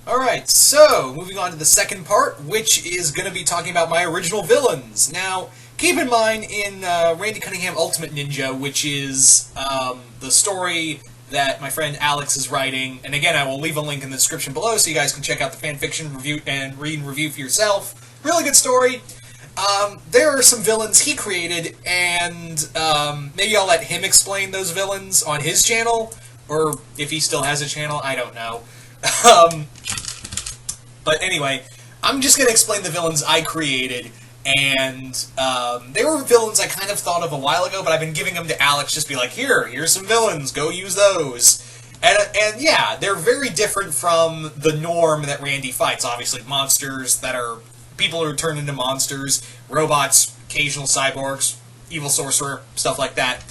Alright, so moving on to the second part, which is going to be talking about my original villains. Now, keep in mind, in Randy Cunningham Ultimate Ninja, which is the story that my friend Alex is writing, and again, I will leave a link in the description below so you guys can check out the fanfiction review and read and review for yourself. Really good story. There are some villains he created, and maybe I'll let him explain those villains on his channel, or if he still has a channel, I don't know. But anyway, I'm just going to explain the villains I created, and they were villains I kind of thought of a while ago, but I've been giving them to Alex, just be like, here's some villains, go use those. And yeah, they're very different from the norm that Randy fights. Obviously, monsters that are people who turn into monsters, robots, occasional cyborgs, evil sorcerer, stuff like that.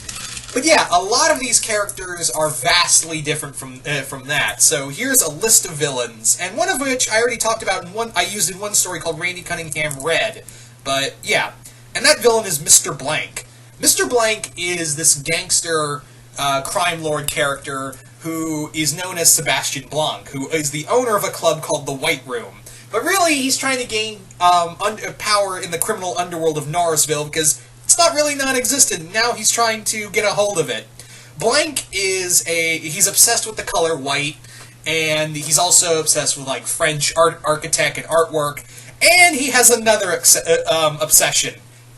But yeah, a lot of these characters are vastly different from that. So here's a list of villains, and one of which I already talked about in one. I used in one story called Randy Cunningham Red. But yeah, and that villain is Mr. Blank. Mr. Blank is this gangster crime lord character who is known as Sebastian Blanc, who is the owner of a club called the White Room. But really, he's trying to gain power in the criminal underworld of Norrisville because it's not really non-existent. Now he's trying to get a hold of it. Blank he's obsessed with the color white, and he's also obsessed with like French architect and artwork, and he has another obsession,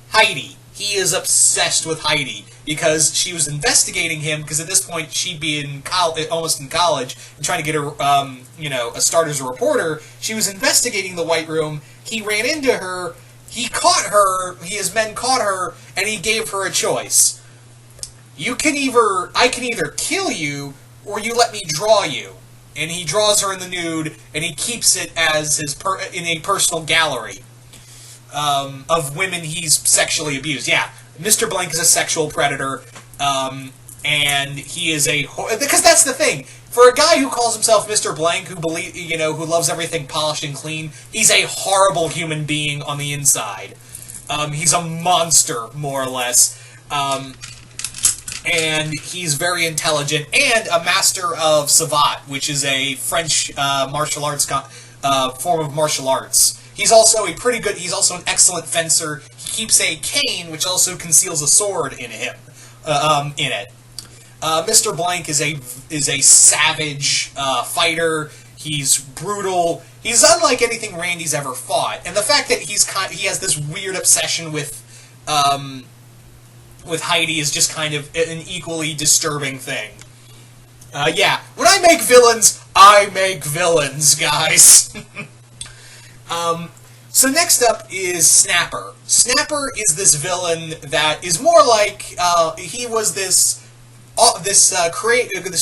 Heidi. He is obsessed with Heidi because she was investigating him because at this point she'd be almost in college and trying to get a start as a reporter. She was investigating the White Room. He ran into her. He caught her, his men caught her, and he gave her a choice. I can either kill you, or you let me draw you. And he draws her in the nude, and he keeps it as in a personal gallery of women he's sexually abused. Yeah, Mr. Blank is a sexual predator, and he is because that's the thing. For a guy who calls himself Mr. Blank, who loves everything polished and clean, he's a horrible human being on the inside. He's a monster, more or less. And he's very intelligent, and a master of savate, which is a French martial arts form of martial arts. He's also he's also an excellent fencer. He keeps a cane, which also conceals a sword in it. Mr. Blank is a savage fighter. He's brutal. He's unlike anything Randy's ever fought. And the fact that he has this weird obsession with Heidi is just kind of an equally disturbing thing. Yeah, when I make villains, guys. So next up is Snapper. Snapper is this villain that is more like he was this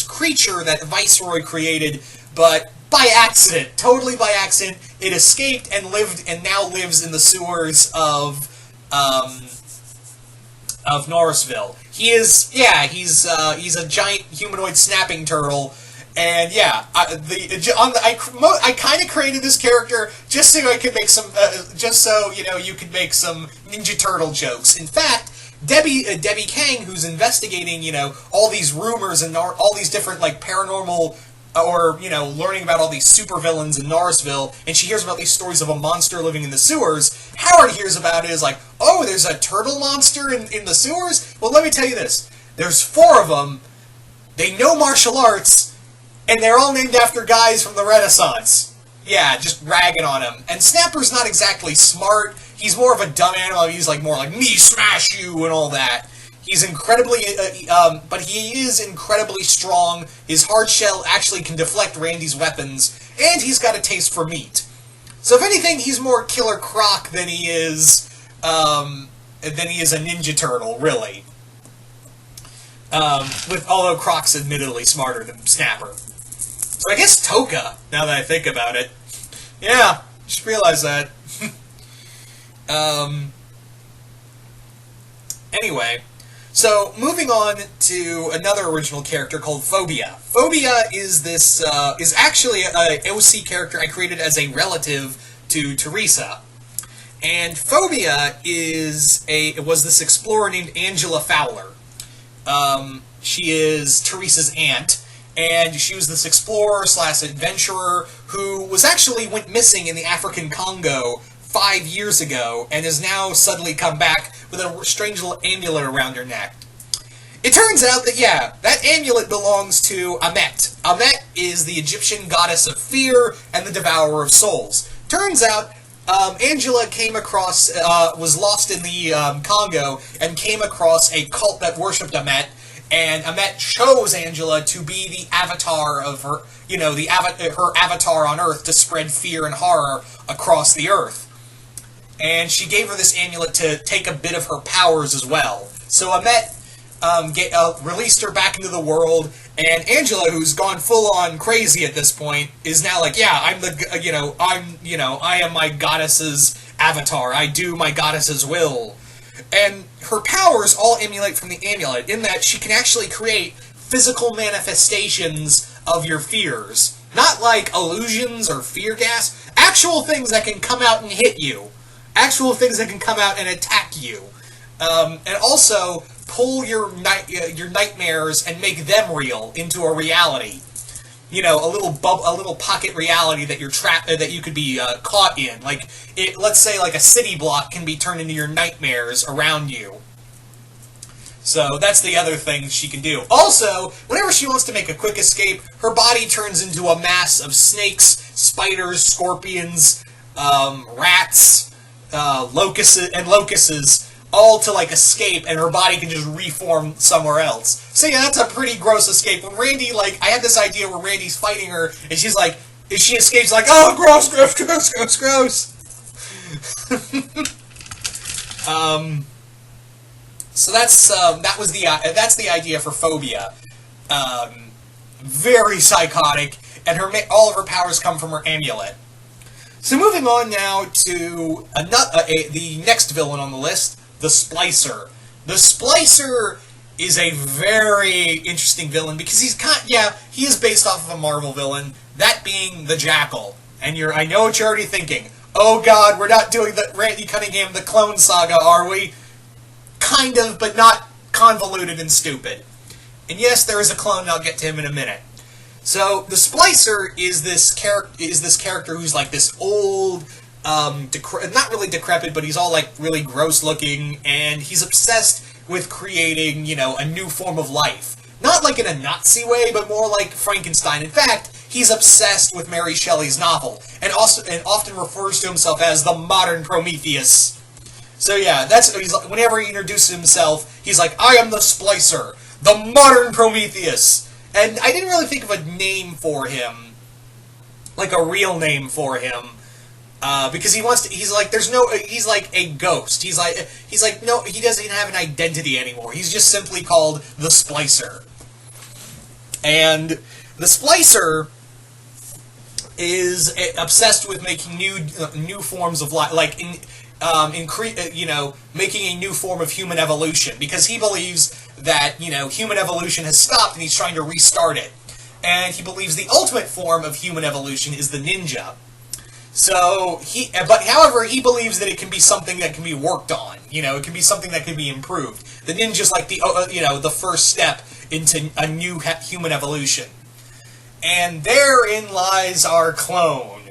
creature that Viceroy created, but by accident, totally by accident, it escaped and now lives in the sewers of Norrisville. He's a giant humanoid snapping turtle, and yeah, I kind of created this character just so I could make some, you could make some Ninja Turtle jokes. In fact, Debbie Kang, who's investigating, all these rumors and all these different, like, paranormal, or, learning about all these supervillains in Norrisville, and she hears about these stories of a monster living in the sewers. Howard hears about it, is like, oh, there's a turtle monster in the sewers? Well, let me tell you this. There's 4 of them, they know martial arts, and they're all named after guys from the Renaissance. Yeah, just ragging on him. And Snapper's not exactly smart. He's more of a dumb animal. He's more like, me smash you and all that. He's incredibly, but he is incredibly strong. His hard shell actually can deflect Randy's weapons, and he's got a taste for meat. So if anything, he's more Killer Croc than he is a Ninja Turtle, really. Although Croc's admittedly smarter than Snapper. So I guess Toka, now that I think about it. Yeah, just realized that. Anyway, so moving on to another original character called Phobia. Phobia is actually a OC character I created as a relative to Teresa. And Phobia was this explorer named Angela Fowler. She is Teresa's aunt, and she was this explorer / adventurer who was actually went missing in the African Congo 5 years ago, and has now suddenly come back with a strange little amulet around her neck. It turns out that, yeah, that amulet belongs to Amet. Amet is the Egyptian goddess of fear and the devourer of souls. Turns out, Angela came across, was lost in the Congo, and came across a cult that worshipped Amet, and Amet chose Angela to be the avatar of her, her avatar on Earth to spread fear and horror across the Earth. And she gave her this amulet to take a bit of her powers as well. So Amet released her back into the world, and Angela, who's gone full-on crazy at this point, is now like, yeah, I am my goddess's avatar. I do my goddess's will. And her powers all emulate from the amulet, in that she can actually create physical manifestations of your fears. Not like illusions or fear gas, actual things that can come out and hit you. Actual things that can come out and attack you. And also pull your nightmares and make them real into a reality. A little pocket reality that you're trapped, that you could be caught in. Like, let's say, like a city block can be turned into your nightmares around you. So that's the other thing she can do. Also, whenever she wants to make a quick escape, her body turns into a mass of snakes, spiders, scorpions, rats, locusts, all to, like, escape, and her body can just reform somewhere else. So, yeah, that's a pretty gross escape. When Randy, I had this idea where Randy's fighting her, and she's like, if she escapes, like, oh, gross. So that's the idea for Phobia. Very psychotic, and all of her powers come from her amulet. So moving on now to the next villain on the list, the Splicer. The Splicer is a very interesting villain because he is based off of a Marvel villain, that being the Jackal. And I know what you're already thinking. Oh God, we're not doing the Randy Cunningham, the Clone Saga, are we? Kind of, but not convoluted and stupid. And yes, there is a clone, and I'll get to him in a minute. So the Splicer is this character who's like this old, not really decrepit, but he's all like really gross looking, and he's obsessed with creating, a new form of life. Not like in a Nazi way, but more like Frankenstein. In fact, he's obsessed with Mary Shelley's novel, and often refers to himself as the modern Prometheus. So yeah, whenever he introduces himself, he's like, I am the Splicer, the modern Prometheus. And I didn't really think of a name for him, like a real name for him, because he's like a ghost. He's like, no, he doesn't have an identity anymore. He's just simply called the Splicer. And the Splicer is obsessed with making new forms of life, making a new form of human evolution, because he believes that, human evolution has stopped and he's trying to restart it. And he believes the ultimate form of human evolution is the ninja. However, he believes that it can be something that can be worked on. It can be something that can be improved. The ninja's like the first step into a new human evolution. And therein lies our clone,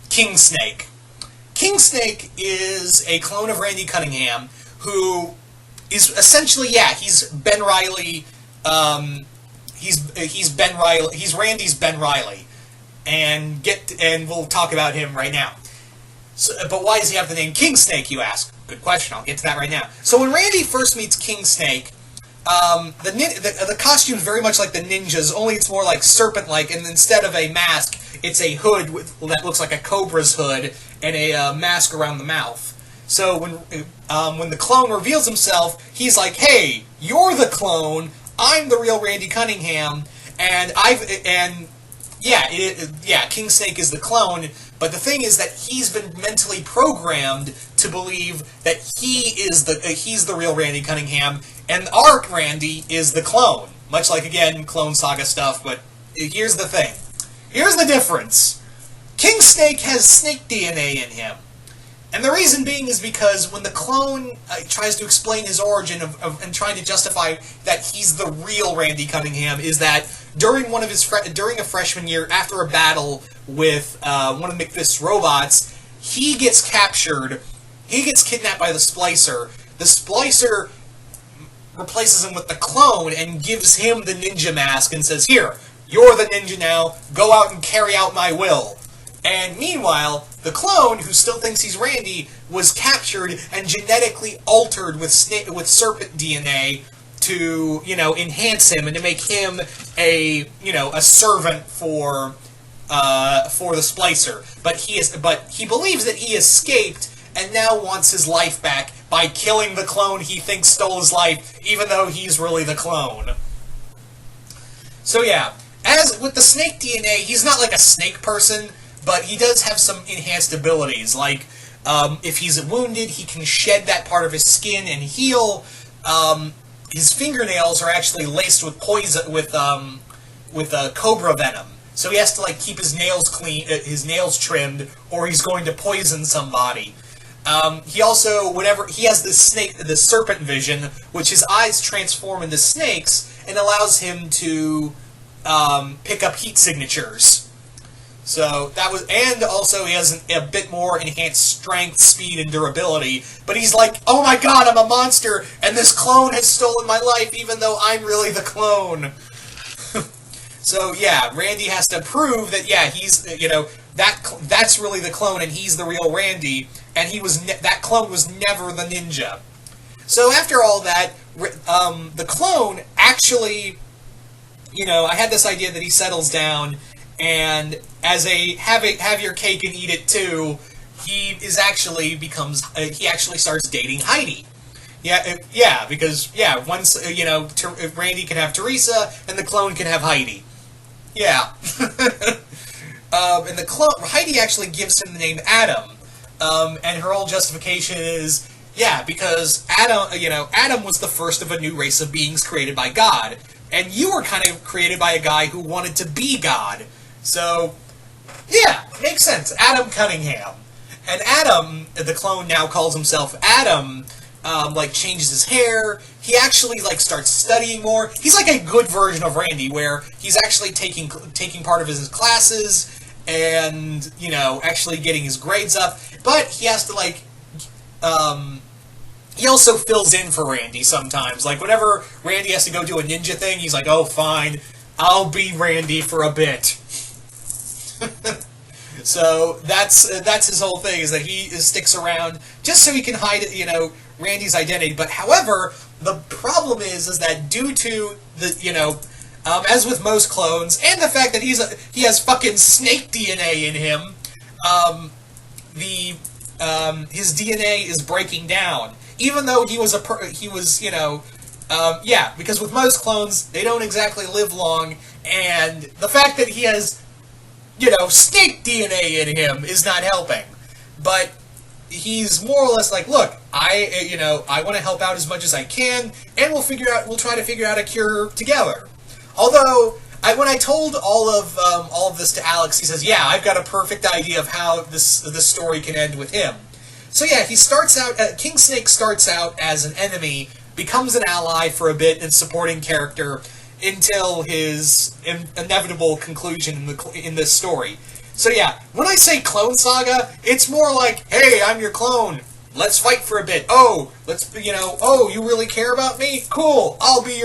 King Snake. King Snake is a clone of Randy Cunningham, who is essentially, he's Ben Reilly. He's Ben Reilly. He's Randy's Ben Reilly, and we'll talk about him right now. So, but why does he have the name King Snake, you ask? Good question. I'll get to that right now. So when Randy first meets King Snake, the costume's very much like the ninjas, only it's more like serpent-like, and instead of a mask, it's a hood that looks like a cobra's hood, and a mask around the mouth. So when the clone reveals himself, he's like, "Hey, you're the clone. I'm the real Randy Cunningham, King Snake is the clone." But the thing is that he's been mentally programmed to believe that he's the real Randy Cunningham, and our Randy is the clone. Much like, again, Clone Saga stuff, but here's the thing. Here's the difference. King Snake has snake DNA in him. And the reason being is because when the clone tries to explain his origin and trying to justify that he's the real Randy Cunningham, is that during a freshman year, after a battle with one of McFist's robots. He gets captured. He gets kidnapped by the Splicer. The Splicer replaces him with the clone and gives him the ninja mask and says, "Here, you're the ninja now. Go out and carry out my will." And meanwhile, the clone, who still thinks he's Randy, was captured and genetically altered with serpent DNA to, enhance him and to make him a servant for the Splicer. But he believes that he escaped and now wants his life back by killing the clone he thinks stole his life, even though he's really the clone. So yeah, as with the snake DNA, he's not like a snake person, but he does have some enhanced abilities. Like, if he's wounded, he can shed that part of his skin and heal. His fingernails are actually laced with poison, with cobra venom. So he has to keep his nails clean, his nails trimmed, or he's going to poison somebody. He also, he has the serpent vision, which his eyes transform into snakes and allows him to pick up heat signatures. So that was, and also he has a bit more enhanced strength, speed, and durability. But he's like, "Oh my god, I'm a monster, and this clone has stolen my life, even though I'm really the clone." So yeah, Randy has to prove that he's that's really the clone, and he's the real Randy, and that clone was never the ninja. So after all that, the clone actually, I had this idea that he settles down. And as have your cake and eat it too, he actually starts dating Heidi. Because once Randy can have Teresa and the clone can have Heidi. Yeah. And the clone Heidi actually gives him the name Adam. And her whole justification is because Adam was the first of a new race of beings created by God, and you were kind of created by a guy who wanted to be God. So, makes sense. Adam Cunningham. And Adam, the clone now calls himself Adam, changes his hair. He actually, starts studying more. He's like a good version of Randy, where he's actually taking part of his classes and, actually getting his grades up. But he has to, he also fills in for Randy sometimes. Whenever Randy has to go do a ninja thing, he's like, "Oh, fine, I'll be Randy for a bit." So that's his whole thing, is that he sticks around just so he can hide Randy's identity. But however, the problem is that due to the as with most clones, and the fact that he has fucking snake DNA in him, his DNA is breaking down. Even though because with most clones, they don't exactly live long, and the fact that he has snake DNA in him is not helping. But he's more or less like, "Look, I want to help out as much as I can, and we'll try to figure out a cure together." Although, when I told all of this to Alex, he says, "Yeah, I've got a perfect idea of how this story can end with him." So yeah, he starts out, King Snake starts out as an enemy, becomes an ally for a bit and supporting character, until his inevitable conclusion in this story. So yeah, when I say Clone Saga, it's more like, "Hey, I'm your clone. Let's fight for a bit. Oh, you really care about me? Cool. I'll be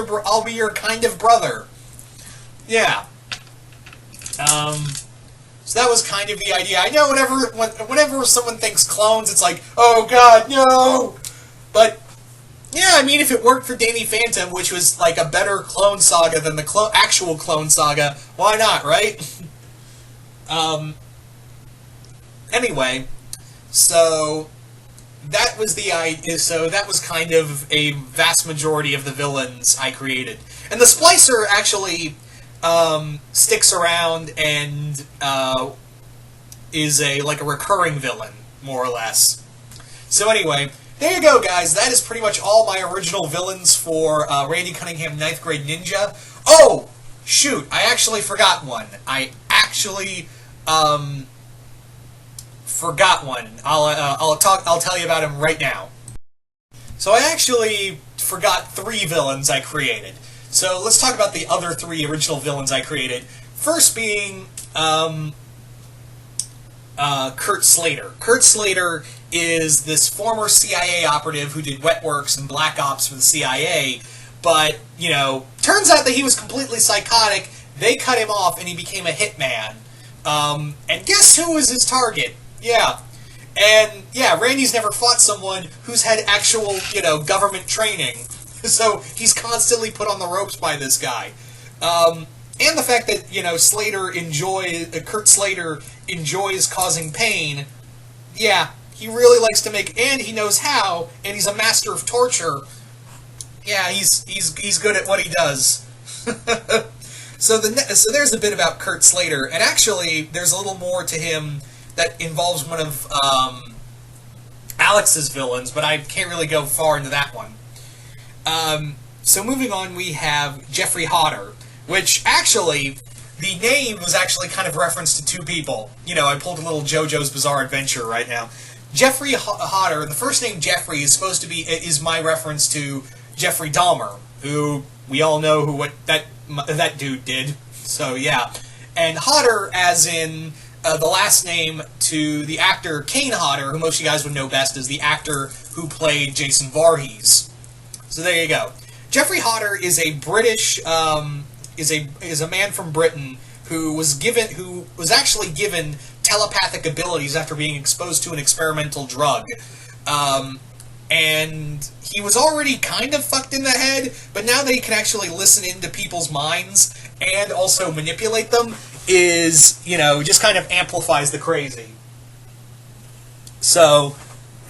your kind of brother." Yeah. So that was kind of the idea. I know whenever someone thinks clones, it's like, "Oh god, no!" But yeah, I mean, if it worked for Danny Phantom, which was a better Clone Saga than the actual Clone Saga, why not, right? Anyway, so that was the idea. So that was kind of a vast majority of the villains I created, and the Splicer actually sticks around and is a recurring villain, more or less. So anyway, there you go, guys. That is pretty much all my original villains for Randy Cunningham 9th Grade Ninja. Oh, shoot, I actually forgot one. Forgot one. I'll tell you about him right now. So I actually forgot 3 villains I created. So let's talk about the other 3 original villains I created. First being Kurt Slater. Kurt Slater is this former CIA operative who did wet works and black ops for the CIA, but, you know, turns out that he was completely psychotic. They cut him off and he became a hitman. And guess who was his target? Yeah. And, yeah, Randy's never fought someone who's had actual, you know, government training. So he's constantly put on the ropes by this guy. And the fact that, you know, Kurt Slater enjoys causing pain, yeah, he really likes to make, and he knows how, and he's a master of torture. Yeah, he's good at what he does. So there's a bit about Kurt Slater, and actually there's a little more to him that involves one of Alex's villains, but I can't really go far into that one. So moving on, we have Jeffrey Hodder, which actually, the name was actually kind of referenced to two people. You know, I pulled a little JoJo's Bizarre Adventure right now. Jeffrey Hodder, the first name Jeffrey is my reference to Jeffrey Dahmer, who we all know what that dude did. So yeah. And Hodder as in the last name to the actor Kane Hodder, who most of you guys would know best as the actor who played Jason Voorhees. So there you go. Jeffrey Hodder is a British, is a man from Britain who was actually given telepathic abilities after being exposed to an experimental drug. And he was already kind of fucked in the head, but now that he can actually listen into people's minds and also manipulate them is, you know, just kind of amplifies the crazy. So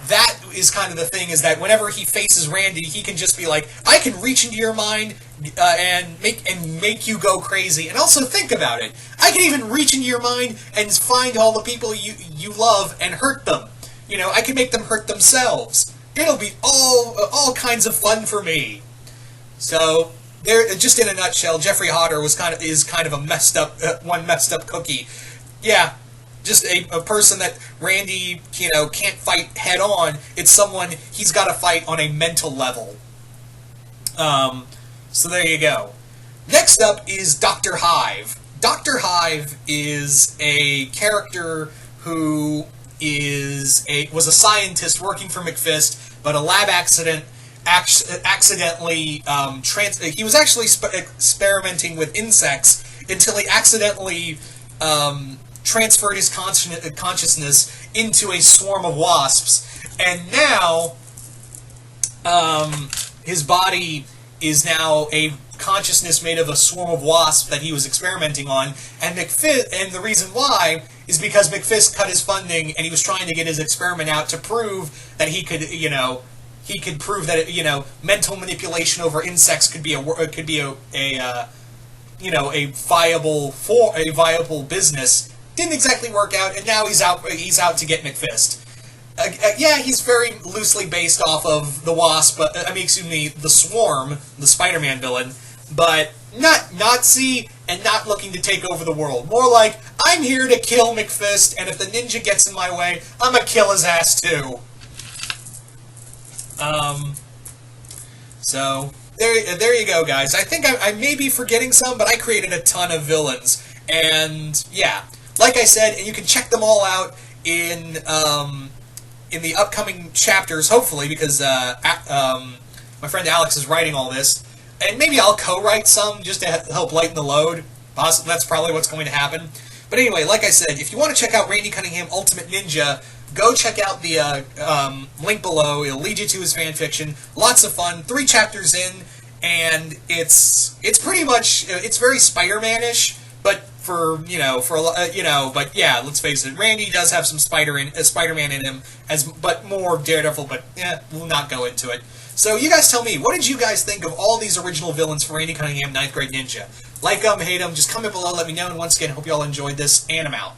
that is kind of the thing, is that whenever he faces Randy, he can just be like, I can reach into your mind and make you go crazy. And also think about it. I can even reach into your mind and find all the people you love and hurt them. You know, I can make them hurt themselves. It'll be all kinds of fun for me. So there, just in a nutshell, Jeffrey Hodder is kind of a messed up cookie. Yeah. Just a person that Randy, you know, can't fight head on. It's someone he's got to fight on a mental level. So there you go. Next up is Dr. Hive. Dr. Hive is a character who was a scientist working for McFist, but a lab accidentally he was actually experimenting with insects until he accidentally transferred his consciousness into a swarm of wasps, and now his body is now a consciousness made of a swarm of wasps that he was experimenting on, and the reason why is because McFist cut his funding and he was trying to get his experiment out to prove that he could prove that mental manipulation over insects could be a viable business. Didn't exactly work out, and now he's out to get McFist. Yeah, he's very loosely based off of the Wasp, the Swarm, the Spider-Man villain, but not Nazi and not looking to take over the world. More like, I'm here to kill McFist, and if the ninja gets in my way, I'm gonna kill his ass too. So there you go, guys. I think I may be forgetting some, but I created a ton of villains, and yeah. Like I said, and you can check them all out in the upcoming chapters, hopefully, because my friend Alex is writing all this, and maybe I'll co-write some just to help lighten the load. Possibly, that's probably what's going to happen. But anyway, like I said, if you want to check out Randy Cunningham Ultimate Ninja, go check out the link below. It'll lead you to his fanfiction. Lots of fun. 3 chapters in, and it's pretty much it's very Spider-Man-ish. But but yeah, let's face it, Randy does have some Spider-Man in him, but more Daredevil, but yeah, we'll not go into it. So you guys tell me, what did you guys think of all these original villains for Randy Cunningham 9th Grade Ninja? Like them, hate them, just comment below, let me know, and once again, hope you all enjoyed this, and I'm out.